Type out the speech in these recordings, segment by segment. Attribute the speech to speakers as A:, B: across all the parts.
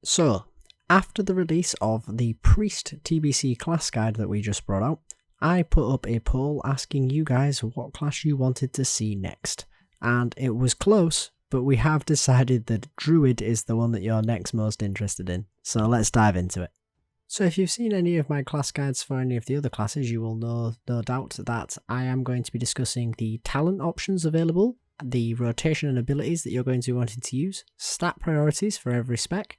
A: So, after the release of the Priest TBC class guide that we just brought out, I put up a poll asking you guys what class you wanted to see next. And it was close, but we have decided that Druid is the one that you're next most interested in. So let's dive into it. So if you've seen any of my class guides for any of the other classes, you will know, no doubt, that I am going to be discussing the talent options available, the rotation and abilities that you're going to be wanting to use, stat priorities for every spec,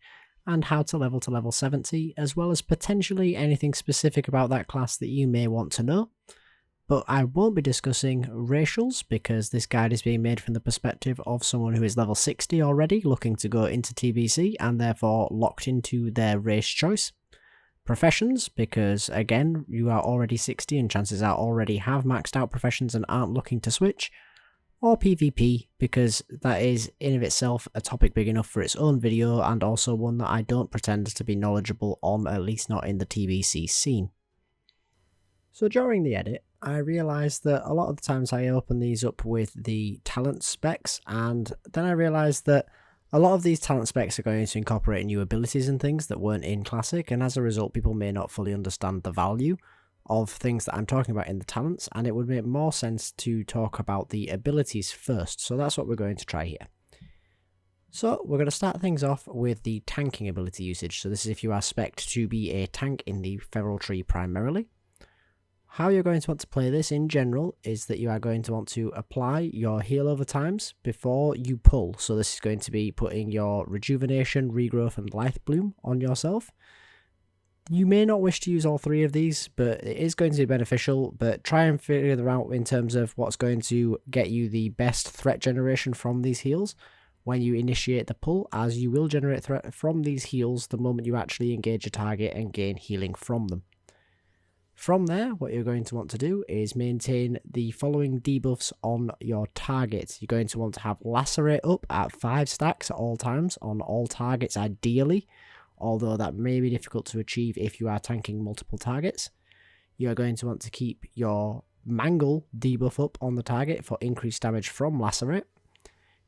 A: and how to level 70, as well as potentially anything specific about that class that you may want to know. But I won't be discussing racials because this guide is being made from the perspective of someone who is level 60 already, looking to go into TBC and therefore locked into their race choice. Professions, because again, you are already 60 and chances are already have maxed out professions and aren't looking to switch. Or PvP, because that is in of itself a topic big enough for its own video and also one that I don't pretend to be knowledgeable on, at least not in the TBC scene. So during the edit, I realised that a lot of the times I open these up with the talent specs, and then I realised that a lot of these talent specs are going to incorporate new abilities and things that weren't in Classic, and as a result people may not fully understand the value of things that I'm talking about in the talents, and it would make more sense to talk about the abilities first, so that's what we're going to try here. So we're going to start things off with the tanking ability usage. So this is if you are spec'd to be a tank in the feral tree primarily. How you're going to want to play this in general is that you are going to want to apply your heal over times before you pull. So this is going to be putting your rejuvenation, regrowth and life bloom on yourself. You may not wish to use all three of these, but it is going to be beneficial, but try and figure them out in terms of what's going to get you the best threat generation from these heals when you initiate the pull, as you will generate threat from these heals the moment you actually engage a target and gain healing from them. From there, what you're going to want to do is maintain the following debuffs on your target. You're going to want to have Lacerate up at 5 stacks at all times on all targets ideally, although that may be difficult to achieve if you are tanking multiple targets. You are going to want to keep your Mangle debuff up on the target for increased damage from Lacerate.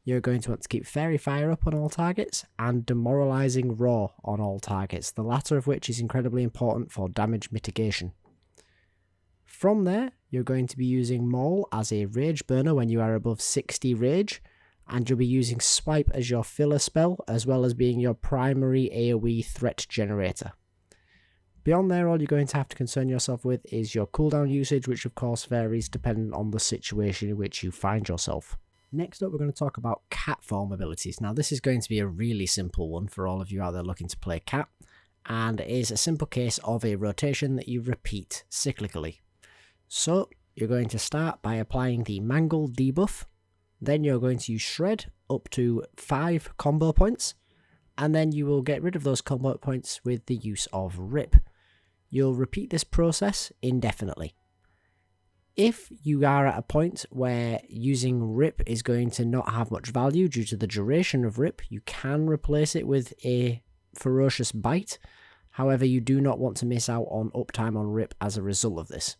A: You're going to want to keep Fairy Fire up on all targets and Demoralizing Roar on all targets, the latter of which is incredibly important for damage mitigation. From there, you're going to be using Maul as a Rage Burner when you are above 60 Rage, and you'll be using Swipe as your filler spell, as well as being your primary AoE threat generator. Beyond there, all you're going to have to concern yourself with is your cooldown usage, which of course varies depending on the situation in which you find yourself. Next up, we're going to talk about cat form abilities. Now this is going to be a really simple one for all of you out there looking to play cat, and it is a simple case of a rotation that you repeat cyclically. So you're going to start by applying the Mangle debuff. Then you're going to use Shred up to 5 combo points, and then you will get rid of those combo points with the use of Rip. You'll repeat this process indefinitely. If you are at a point where using Rip is going to not have much value due to the duration of Rip, you can replace it with a Ferocious Bite. However, you do not want to miss out on uptime on Rip as a result of this.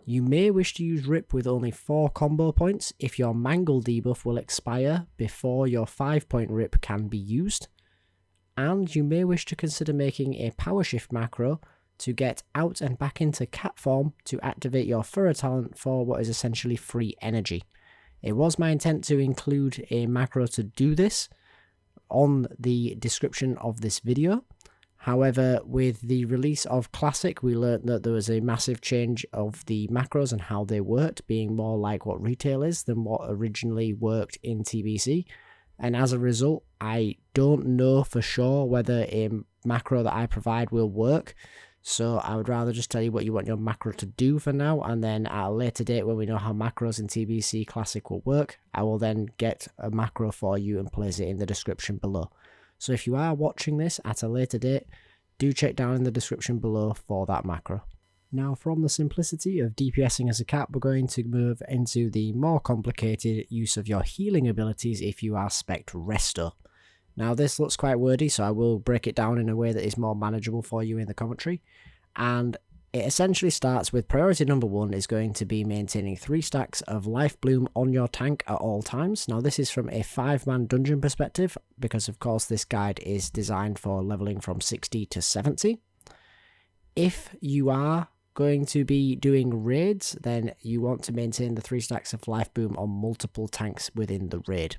A: You may wish to use Rip with only 4 combo points if your Mangle debuff will expire before your 5-point Rip can be used. And you may wish to consider making a Power Shift macro to get out and back into cat form to activate your Furrow talent for what is essentially free energy. It was my intent to include a macro to do this on the description of this video. However, with the release of Classic, we learnt that there was a massive change of the macros and how they worked, being more like what retail is than what originally worked in TBC. And as a result, I don't know for sure whether a macro that I provide will work. So I would rather just tell you what you want your macro to do for now, and then at a later date when we know how macros in TBC Classic will work, I will then get a macro for you and place it in the description below. So if you are watching this at a later date, do check down in the description below for that macro. Now from the simplicity of DPSing as a cat, we're going to move into the more complicated use of your healing abilities if you are spec'd Resto. Now this looks quite wordy, so I will break it down in a way that is more manageable for you in the commentary. And It essentially starts with priority number 1 is going to be maintaining 3 stacks of life bloom on your tank at all times. Now this is from a 5-man dungeon perspective, because of course this guide is designed for leveling from 60 to 70. If you are going to be doing raids, then you want to maintain the 3 stacks of life bloom on multiple tanks within the raid.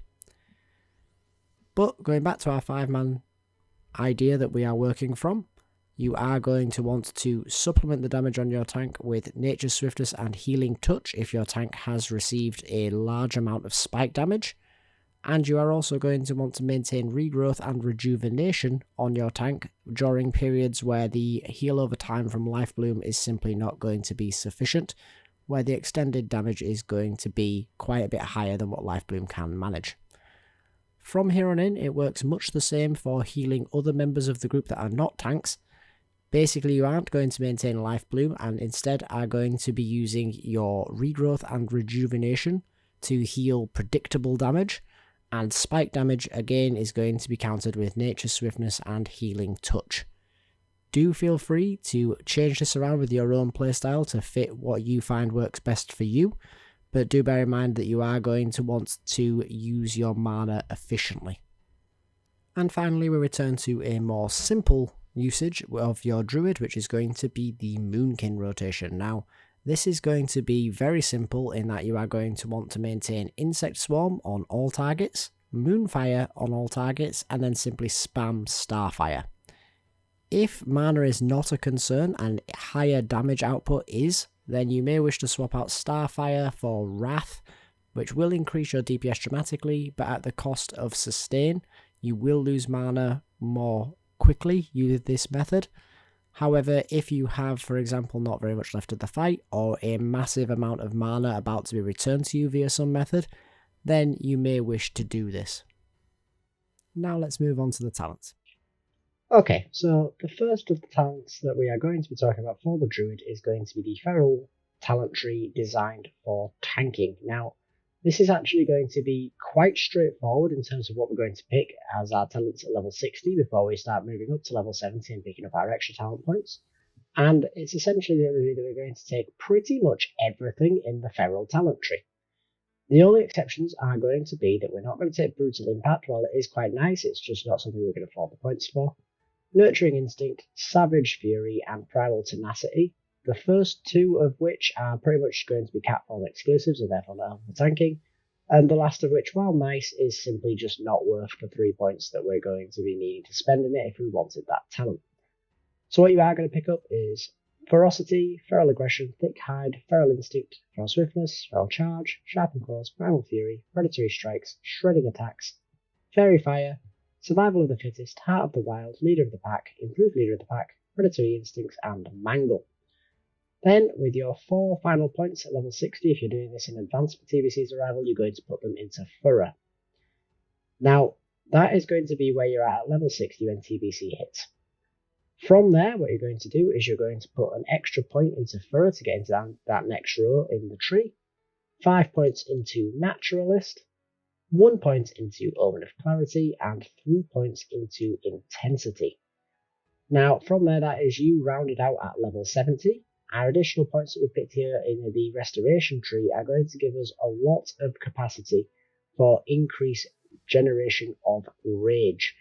A: But going back to our 5-man idea that we are working from, you are going to want to supplement the damage on your tank with Nature's Swiftness and Healing Touch if your tank has received a large amount of spike damage. And you are also going to want to maintain Regrowth and Rejuvenation on your tank during periods where the heal over time from Life Bloom is simply not going to be sufficient, where the extended damage is going to be quite a bit higher than what Life Bloom can manage. From here on in, it works much the same for healing other members of the group that are not tanks. Basically, you aren't going to maintain Life Bloom and instead are going to be using your Regrowth and Rejuvenation to heal predictable damage, and spike damage again is going to be countered with Nature's Swiftness and Healing Touch. Do feel free to change this around with your own playstyle to fit what you find works best for you, but do bear in mind that you are going to want to use your mana efficiently. And finally, we return to a more simple usage of your Druid, which is going to be the Moonkin rotation. Now, this is going to be very simple in that you are going to want to maintain Insect Swarm on all targets, Moonfire on all targets, and then simply spam Starfire. If mana is not a concern and higher damage output is, then you may wish to swap out Starfire for Wrath, which will increase your DPS dramatically, but at the cost of sustain, you will lose mana more quickly with this method. However, if you have, for example, not very much left of the fight, or a massive amount of mana about to be returned to you via some method, then you may wish to do this. Now let's move on to the talents. Okay, so the first of the talents that we are going to be talking about for the Druid is going to be the Feral talent tree designed for tanking. Now, this is actually going to be quite straightforward in terms of what we're going to pick as our talents at level 60 before we start moving up to level 70 and picking up our extra talent points. And it's essentially the idea that we're going to take pretty much everything in the Feral talent tree. The only exceptions are going to be that we're not going to take Brutal Impact. While it is quite nice, it's just not something we're going to afford the points for. Nurturing Instinct, Savage Fury, and Primal Tenacity. The first two of which are pretty much going to be Catform exclusives and therefore not helpful for tanking, and the last of which, while nice, is simply just not worth the 3 points that we're going to be needing to spend in it if we wanted that talent. So what you are going to pick up is Ferocity, Feral Aggression, Thick Hide, Feral Instinct, Feral Swiftness, Feral Charge, Sharpened Claws, Primal Fury, Predatory Strikes, Shredding Attacks, Fairy Fire, Survival of the Fittest, Heart of the Wild, Leader of the Pack, Improved Leader of the Pack, Predatory Instincts, and Mangle. Then, with your 4 final points at level 60, if you're doing this in advance for TBC's arrival, you're going to put them into Furrow. Now, that is going to be where you're at level 60 when TBC hits. From there, what you're going to do is you're going to put an extra point into Furrow to get into that next row in the tree, 5 points into Naturalist, 1 point into Omen of Clarity, and 3 points into Intensity. Now, from there, that is you rounded out at level 70. Our additional points that we picked here in the Restoration tree are going to give us a lot of capacity for increased generation of Rage.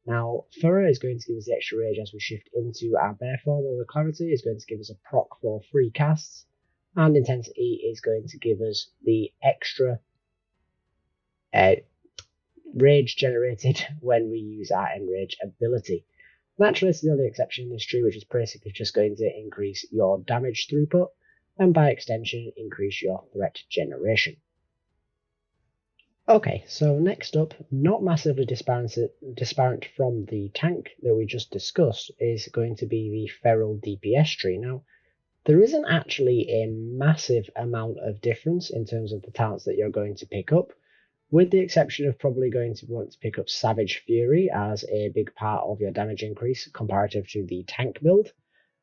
A: Now, Furrow is going to give us the extra Rage as we shift into our Bear form. Over Clarity is going to give us a proc for 3 casts, and Intensity is going to give us the extra Rage generated when we use our Enrage ability. Naturalist is the only exception in this tree, which is basically just going to increase your damage throughput, and by extension, increase your threat generation. Okay, so next up, not massively disparate from the tank that we just discussed, is going to be the Feral DPS tree. Now, there isn't actually a massive amount of difference in terms of the talents that you're going to pick up, with the exception of probably going to want to pick up Savage Fury as a big part of your damage increase comparative to the tank build,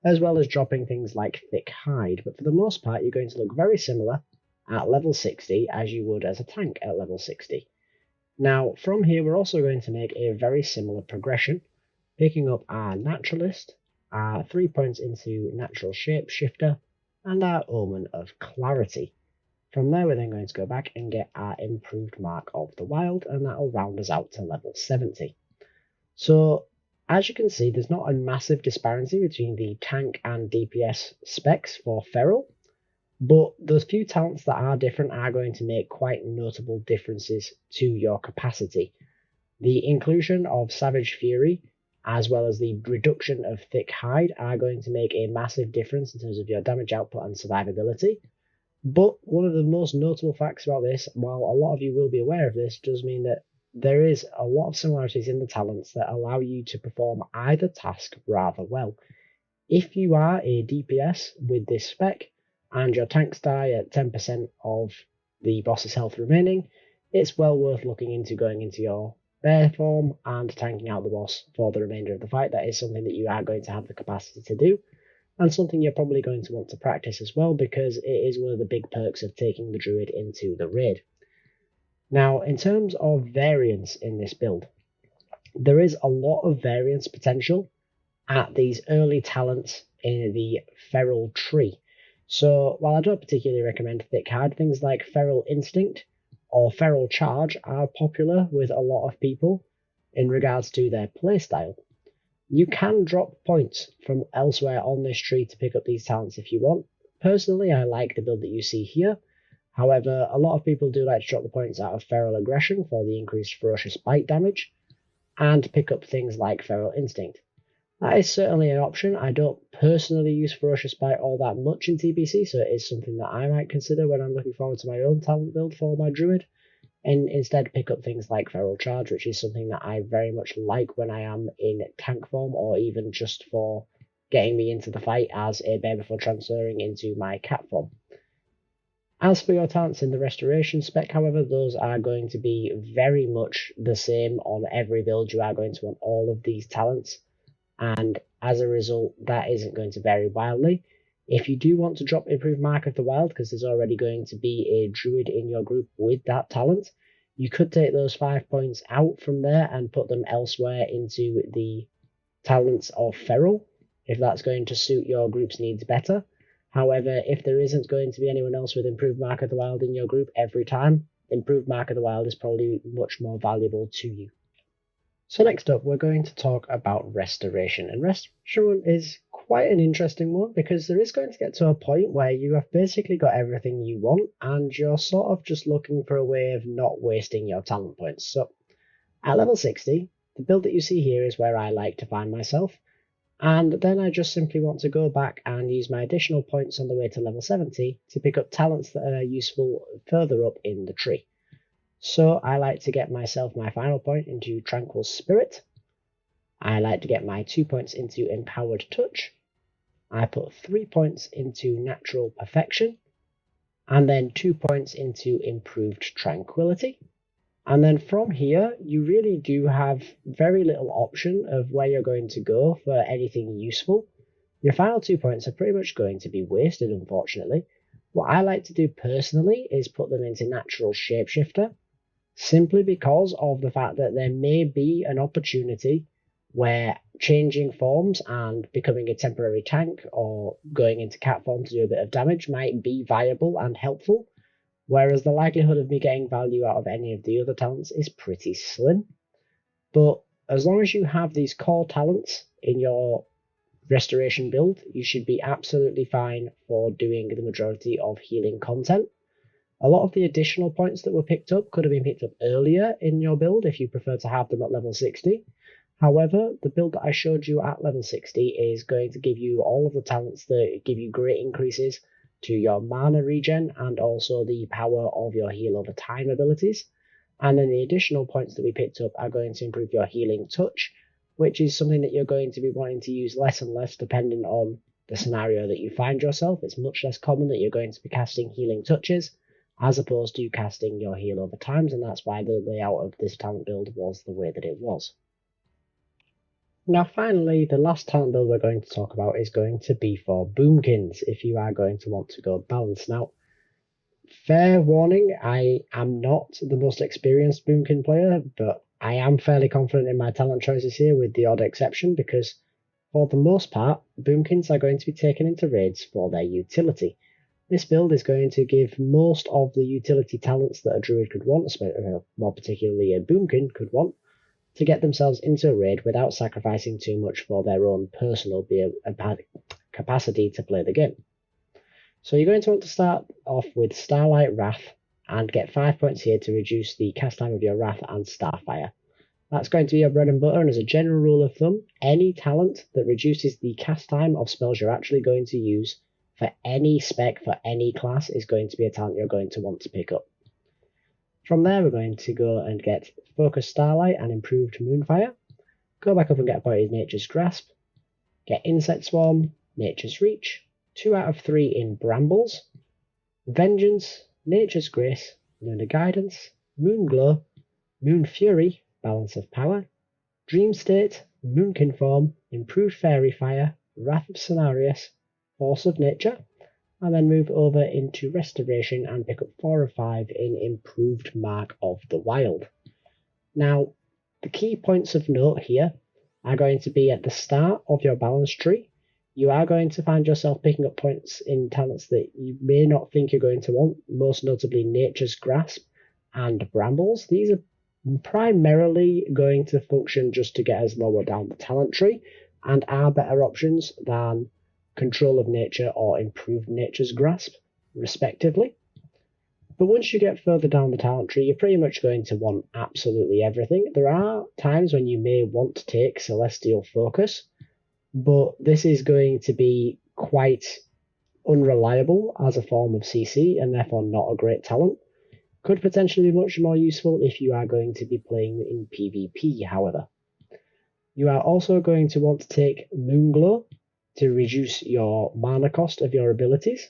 A: as well as dropping things like Thick Hide. But for the most part, you're going to look very similar at level 60 as you would as a tank at level 60. Now, from here, we're also going to make a very similar progression, picking up our Naturalist, our 3 points into Natural Shapeshifter, and our Omen of Clarity. From there, we're then going to go back and get our improved Mark of the Wild, and that'll round us out to level 70. So, as you can see, there's not a massive disparity between the tank and DPS specs for Feral, but those few talents that are different are going to make quite notable differences to your capacity. The inclusion of Savage Fury, as well as the reduction of Thick Hide, are going to make a massive difference in terms of your damage output and survivability. But one of the most notable facts about this, while a lot of you will be aware of this, does mean that there is a lot of similarities in the talents that allow you to perform either task rather well. If you are a DPS with this spec, and your tanks die at 10% of the boss's health remaining, it's well worth looking into going into your bear form and tanking out the boss for the remainder of the fight. That is something that you are going to have the capacity to do, and something you're probably going to want to practice as well, because it is one of the big perks of taking the Druid into the raid. Now, in terms of variance in this build, there is a lot of variance potential at these early talents in the Feral tree. So, while I don't particularly recommend Thick Hide, things like Feral Instinct or Feral Charge are popular with a lot of people in regards to their playstyle. You can drop points from elsewhere on this tree to pick up these talents if you want. Personally, I like the build that you see here. However, a lot of people do like to drop the points out of Feral Aggression for the increased Ferocious Bite damage, and pick up things like Feral Instinct. That is certainly an option. I don't personally use Ferocious Bite all that much in TBC, so it is something that I might consider when I'm looking forward to my own talent build for my Druid, and instead pick up things like Feral Charge, which is something that I very much like when I am in tank form, or even just for getting me into the fight as a bear before transferring into my cat form. As for your talents in the Restoration spec, however, those are going to be very much the same on every build. You are going to want all of these talents, and as a result, that isn't going to vary wildly. If you do want to drop Improved Mark of the Wild, because there's already going to be a Druid in your group with that talent, you could take those 5 points out from there and put them elsewhere into the talents of Feral, if that's going to suit your group's needs better. However, if there isn't going to be anyone else with Improved Mark of the Wild in your group every time, Improved Mark of the Wild is probably much more valuable to you. So next up, we're going to talk about Restoration, and Restoration is quite an interesting one, because there is going to get to a point where you have basically got everything you want, and you're sort of just looking for a way of not wasting your talent points. So at level 60, the build that you see here is where I like to find myself, and then I just simply want to go back and use my additional points on the way to level 70 to pick up talents that are useful further up in the tree. So I like to get myself my final point into Tranquil Spirit. I like to get my 2 points into Empowered Touch. I put 3 points into Natural Perfection, and then 2 points into Improved Tranquility. And then from here, you really do have very little option of where you're going to go for anything useful. Your final 2 points are pretty much going to be wasted, unfortunately. What I like to do personally is put them into Natural Shapeshifter, simply because of the fact that there may be an opportunity where changing forms and becoming a temporary tank or going into cat form to do a bit of damage might be viable and helpful, whereas the likelihood of me getting value out of any of the other talents is pretty slim. But as long as you have these core talents in your Restoration build, you should be absolutely fine for doing the majority of healing content. A lot of the additional points that were picked up could have been picked up earlier in your build if you prefer to have them at level 60. However, the build that I showed you at level 60 is going to give you all of the talents that give you great increases to your mana regen and also the power of your heal over time abilities. And then the additional points that we picked up are going to improve your healing touch, which is something that you're going to be wanting to use less and less depending on the scenario that you find yourself. It's much less common that you're going to be casting healing touches as opposed to casting your heal over times, and that's why the layout of this talent build was the way that it was. Now finally, the last talent build we're going to talk about is going to be for Boonkins, if you are going to want to go balanced. Now, fair warning, I am not the most experienced Boonkin player, but I am fairly confident in my talent choices here with the odd exception, because
B: For the most part, Boonkins are going to be taken into raids for their utility. This build is going to give most of the utility talents that a Druid could want, more particularly a Boonkin could want, to get themselves into a raid without sacrificing too much for their own personal capacity to play the game. So you're going to want to start off with Starlight Wrath and get 5 points here to reduce the cast time of your Wrath and Starfire. That's going to be your bread and butter, and as a general rule of thumb, any talent that reduces the cast time of spells you're actually going to use for any spec for any class is going to be a talent you're going to want to pick up. From there, we're going to go and get Focus Starlight and Improved Moonfire. Go back up and get a point in Nature's Grasp. Get Insect Swarm, Nature's Reach, 2 out of 3 in Brambles, Vengeance, Nature's Grace, Lunar Guidance, Moon Glow, Moon Fury, Balance of Power, Dream State, Moonkin Form, Improved Fairy Fire, Wrath of Cenarius, Force of Nature, and then move over into Restoration and pick up 4 of 5 in Improved Mark of the Wild. Now, the key points of note here are going to be at the start of your balance tree. You are going to find yourself picking up points in talents that you may not think you're going to want, most notably Nature's Grasp and Brambles. These are primarily going to function just to get us lower down the talent tree and are better options than Control of Nature or Improved Nature's Grasp, respectively. But once you get further down the talent tree, you're pretty much going to want absolutely everything. There are times when you may want to take Celestial Focus, but this is going to be quite unreliable as a form of CC and therefore not a great talent. Could potentially be much more useful if you are going to be playing in PvP, however. You are also going to want to take Moonglow to reduce your mana cost of your abilities.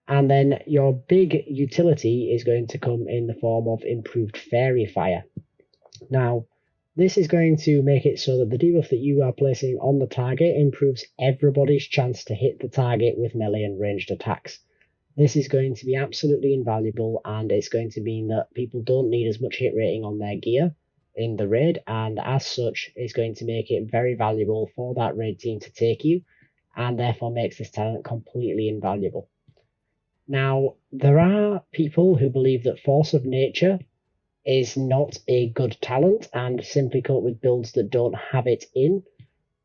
B: And then your big utility is going to come in the form of Improved Fairy Fire. Now, this is going to make it so that the debuff that you are placing on the target improves everybody's chance to hit the target with melee and ranged attacks. This is going to be absolutely invaluable, and it's going to mean that people don't need as much hit rating on their gear in the raid, and as such, it's going to make it very valuable for that raid team to take you, and therefore makes this talent completely invaluable. Now, there are people who believe that Force of Nature is not a good talent and simply come up with builds that don't have it in.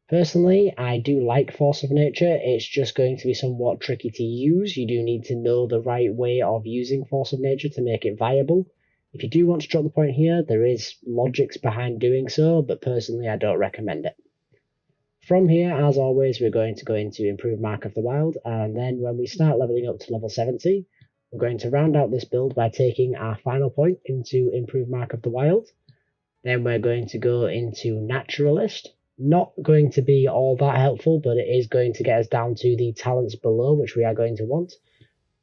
B: Personally, I do like Force of Nature. It's just going to be somewhat tricky to use. You do need to know the right way of using Force of Nature to make it viable. If you do want to drop the point here, there is logics behind doing so, but personally I don't recommend it. From here, as always, we're going to go into Improved Mark of the Wild, and then when we start leveling up to level 70, we're going to round out this build by taking our final point into Improved Mark of the Wild. Then we're going to go into Naturalist. Not going to be all that helpful, but it is going to get us down to the talents below, which we are going to want.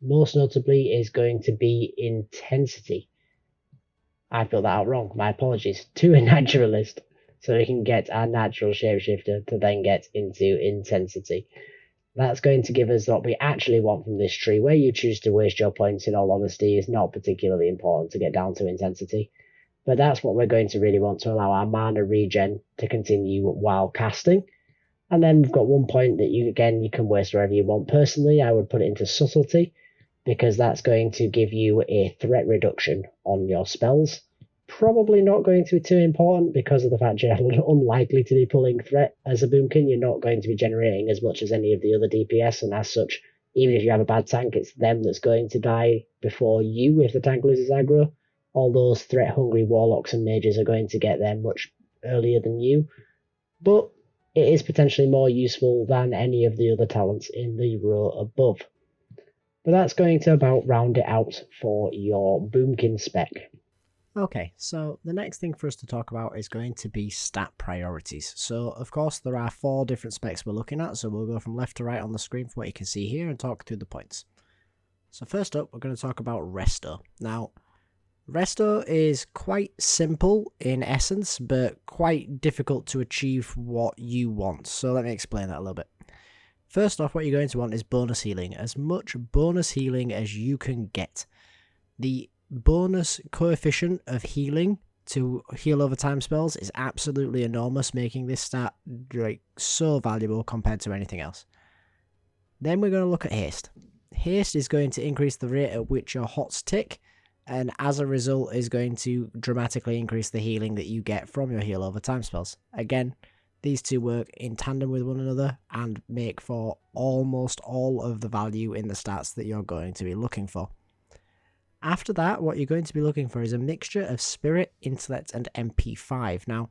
B: Most notably is going to be Intensity. I filled that out wrong, my apologies. To a Naturalist, so we can get our natural shapeshifter to then get into Intensity. That's going to give us what we actually want from this tree. Where you choose to waste your points, in all honesty, is not particularly important to get down to Intensity. But that's what we're going to really want to allow our mana regen to continue while casting. And then we've got 1 point that you can waste wherever you want. Personally, I would put it into Subtlety, because that's going to give you a threat reduction on your spells. Probably not going to be too important because of the fact you're unlikely to be pulling threat as a Boonkin. You're not going to be generating as much as any of the other DPS, and as such, even if you have a bad tank, it's them that's going to die before you if the tank loses aggro. All those threat-hungry warlocks and mages are going to get there much earlier than you. But it is potentially more useful than any of the other talents in the row above. But that's going to about round it out for your Boonkin spec.
A: Okay, so the next thing for us to talk about is going to be stat priorities. So, of course, there are 4 different specs we're looking at, so we'll go from left to right on the screen from what you can see here and talk through the points. So first up, we're going to talk about Resto. Now, Resto is quite simple in essence, but quite difficult to achieve what you want. So let me explain that a little bit. First off, what you're going to want is bonus healing. As much bonus healing as you can get. The bonus coefficient of healing to heal over time spells is absolutely enormous, making this stat like so valuable compared to anything else. Then we're going to look at haste. Haste is going to increase the rate at which your hots tick, and as a result is going to dramatically increase the healing that you get from your heal over time spells. Again, these two work in tandem with one another and make for almost all of the value in the stats that you're going to be looking for. After that, what you're going to be looking for is a mixture of Spirit, Intellect, and MP5. Now,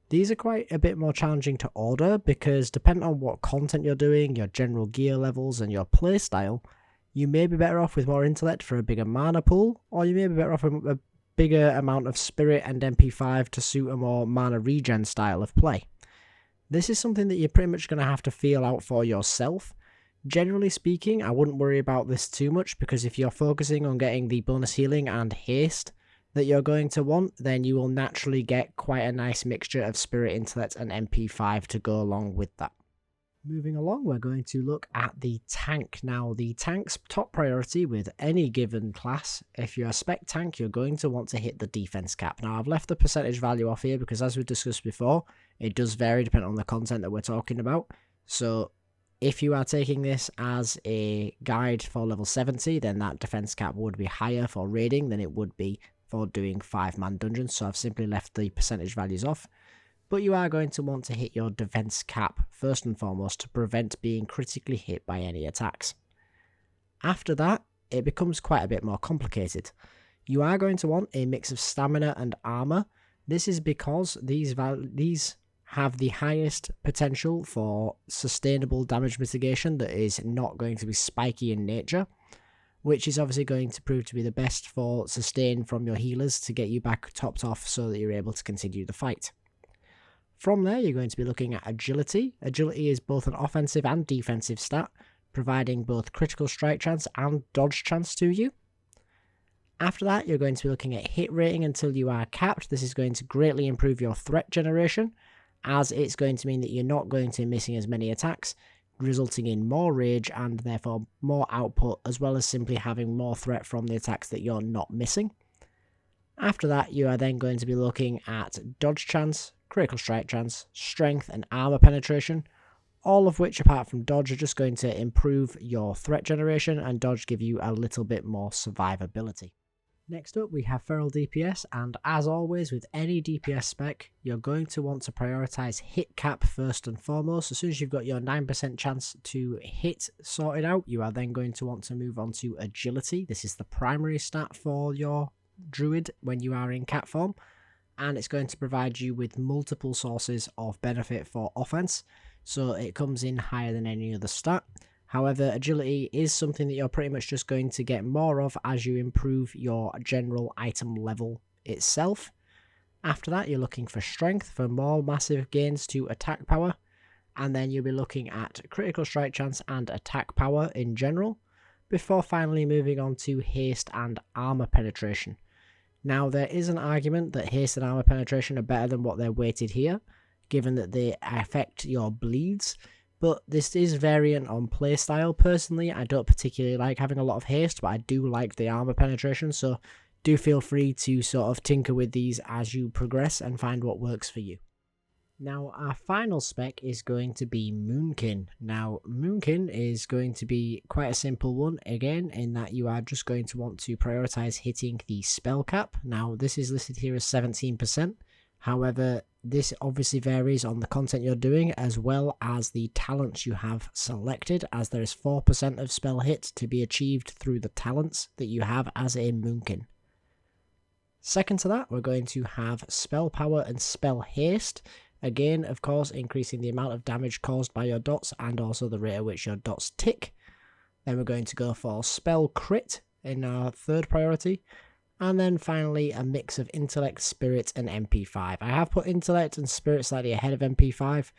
A: these are quite a bit more challenging to order because depending on what content you're doing, your general gear levels, and your playstyle, you may be better off with more Intellect for a bigger mana pool, or you may be better off with a bigger amount of Spirit and MP5 to suit a more mana regen style of play. This is something that you're pretty much going to have to feel out for yourself. Generally speaking, I wouldn't worry about this too much because if you're focusing on getting the bonus healing and haste that you're going to want, then you will naturally get quite a nice mixture of Spirit, Intellect, and MP5 to go along with that. Moving along, we're going to look at the tank. Now, the tank's top priority with any given class, if you're a spec tank, you're going to want to hit the defense cap. Now, I've left the percentage value off here because as we discussed before, it does vary depending on the content that we're talking about. So, if you are taking this as a guide for level 70, then that defense cap would be higher for raiding than it would be for doing 5-man dungeons. So I've simply left the percentage values off. But you are going to want to hit your defense cap first and foremost to prevent being critically hit by any attacks. After that, it becomes quite a bit more complicated. You are going to want a mix of stamina and armor. This is because these have the highest potential for sustainable damage mitigation that is not going to be spiky in nature, which is obviously going to prove to be the best for sustain from your healers to get you back topped off so that you're able to continue the fight. From there, you're going to be looking at agility. Agility is both an offensive and defensive stat, providing both critical strike chance and dodge chance to you. After that, you're going to be looking at hit rating until you are capped. This is going to greatly improve your threat generation, as it's going to mean that you're not going to be missing as many attacks, resulting in more rage and therefore more output, as well as simply having more threat from the attacks that you're not missing. After that, you are then going to be looking at dodge chance, critical strike chance, strength, and armor penetration, all of which, apart from dodge, are just going to improve your threat generation, and dodge give you a little bit more survivability. Next up, we have Feral DPS, and as always with any DPS spec, you're going to want to prioritize hit cap first and foremost. As soon as you've got your 9% chance to hit sorted out, you are then going to want to move on to agility. This is the primary stat for your Druid when you are in cap form, and it's going to provide you with multiple sources of benefit for offense, so it comes in higher than any other stat. However, agility is something that you're pretty much just going to get more of as you improve your general item level itself. After that, you're looking for strength for more massive gains to attack power, and then you'll be looking at critical strike chance and attack power in general, before finally moving on to haste and armor penetration. Now, there is an argument that haste and armor penetration are better than what they're weighted here, given that they affect your bleeds, but this is variant on playstyle. Personally, I don't particularly like having a lot of haste, but I do like the armor penetration, so do feel free to sort of tinker with these as you progress and find what works for you. Now, our final spec is going to be Moonkin. Now, Moonkin is going to be quite a simple one, again, in that you are just going to want to prioritize hitting the spell cap. Now, this is listed here as 17%. However, this obviously varies on the content you're doing as well as the talents you have selected, as there is 4% of spell hit to be achieved through the talents that you have as a Moonkin. Second to that, we're going to have spell power and spell haste. Again, of course, increasing the amount of damage caused by your dots and also the rate at which your dots tick. Then we're going to go for spell crit in our third priority. And then finally, a mix of intellect, spirit, and MP5. I have put intellect and spirit slightly ahead of MP5,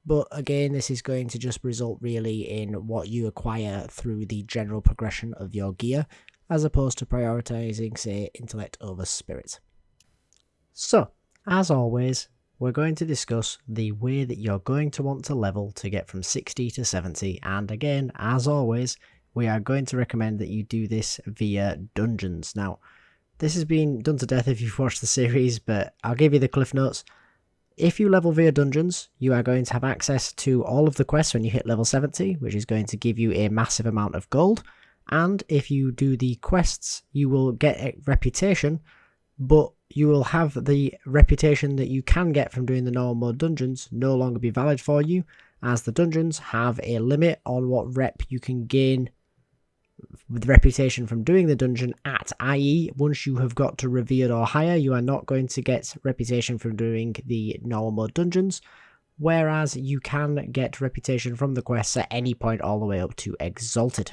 A: but again, this is going to just result really in what you acquire through the general progression of your gear, as opposed to prioritizing, say, intellect over spirit. So, as always, we're going to discuss the way that you're going to want to level to get from 60 to 70, and again, as always, we are going to recommend that you do this via dungeons. Now, This has been done to death if you've watched the series, but I'll give you the cliff notes. If you level via dungeons, you are going to have access to all of the quests when you hit level 70, which is going to give you a massive amount of gold. And if you do the quests, you will get a reputation, but you will have the reputation that you can get from doing the normal mode dungeons no longer be valid for you, as the dungeons have a limit on what rep you can gain with reputation from doing the dungeon at, i.e. once you have got to revered or higher, you are not going to get reputation from doing the normal mode dungeons, whereas you can get reputation from the quests at any point all the way up to exalted.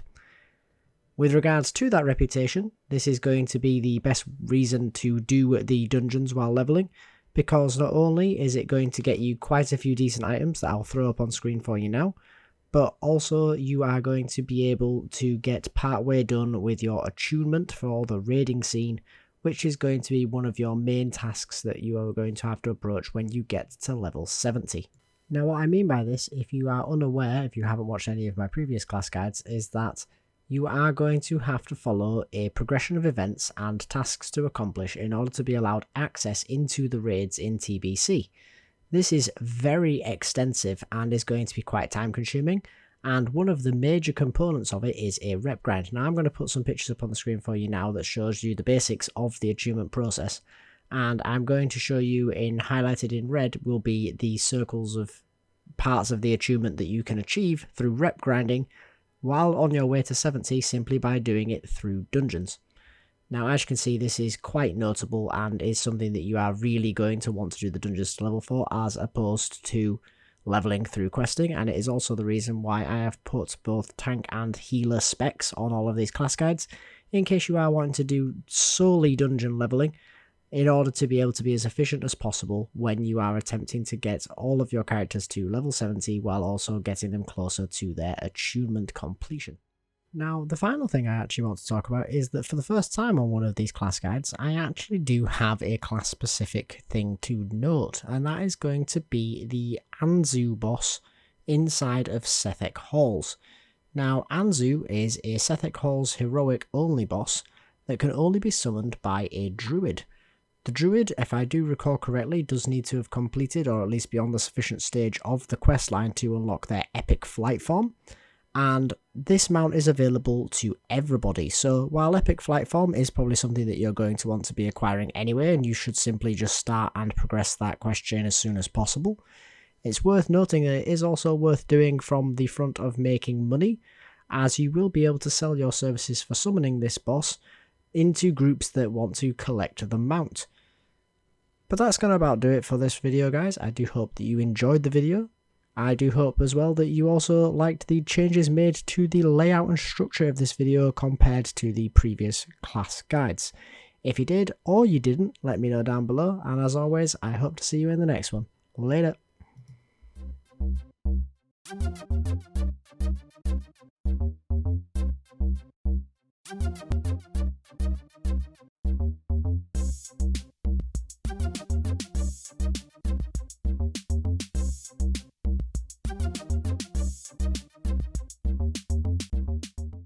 A: With regards to that reputation, this is going to be the best reason to do the dungeons while leveling, because not only is it going to get you quite a few decent items that I'll throw up on screen for you now, but also you are going to be able to get partway done with your attunement for the raiding scene, which is going to be one of your main tasks that you are going to have to approach when you get to level 70. Now what I mean by this, if you are unaware, if you haven't watched any of my previous class guides, is that you are going to have to follow a progression of events and tasks to accomplish in order to be allowed access into the raids in TBC. This is very extensive and is going to be quite time consuming, and one of the major components of it is a rep grind. Now I'm going to put some pictures up on the screen for you now that shows you the basics of the attunement process, and I'm going to show you in highlighted in red will be the circles of parts of the attunement that you can achieve through rep grinding while on your way to 70 simply by doing it through dungeons. Now as you can see, this is quite notable and is something that you are really going to want to do the dungeons to level for as opposed to leveling through questing, and it is also the reason why I have put both tank and healer specs on all of these class guides in case you are wanting to do solely dungeon leveling in order to be able to be as efficient as possible when you are attempting to get all of your characters to level 70 while also getting them closer to their attunement completion. Now, the final thing I actually want to talk about is that for the first time on one of these class guides, I actually do have a class-specific thing to note, and that is going to be the Anzu boss inside of Sethek Halls. Now, Anzu is a Sethek Halls heroic-only boss that can only be summoned by a Druid. The Druid, if I do recall correctly, does need to have completed or at least be on the sufficient stage of the questline to unlock their epic flight form. And this mount is available to everybody, so while Epic Flight Form is probably something that you're going to want to be acquiring anyway, and you should simply just start and progress that quest chain as soon as possible, it's worth noting that it is also worth doing from the front of making money, as you will be able to sell your services for summoning this boss into groups that want to collect the mount. But that's going to about do it for this video, guys. I do hope that you enjoyed the video. I do hope as well that you also liked the changes made to the layout and structure of this video compared to the previous class guides. If you did or you didn't, let me know down below, and as always, I hope to see you in the next one. Later.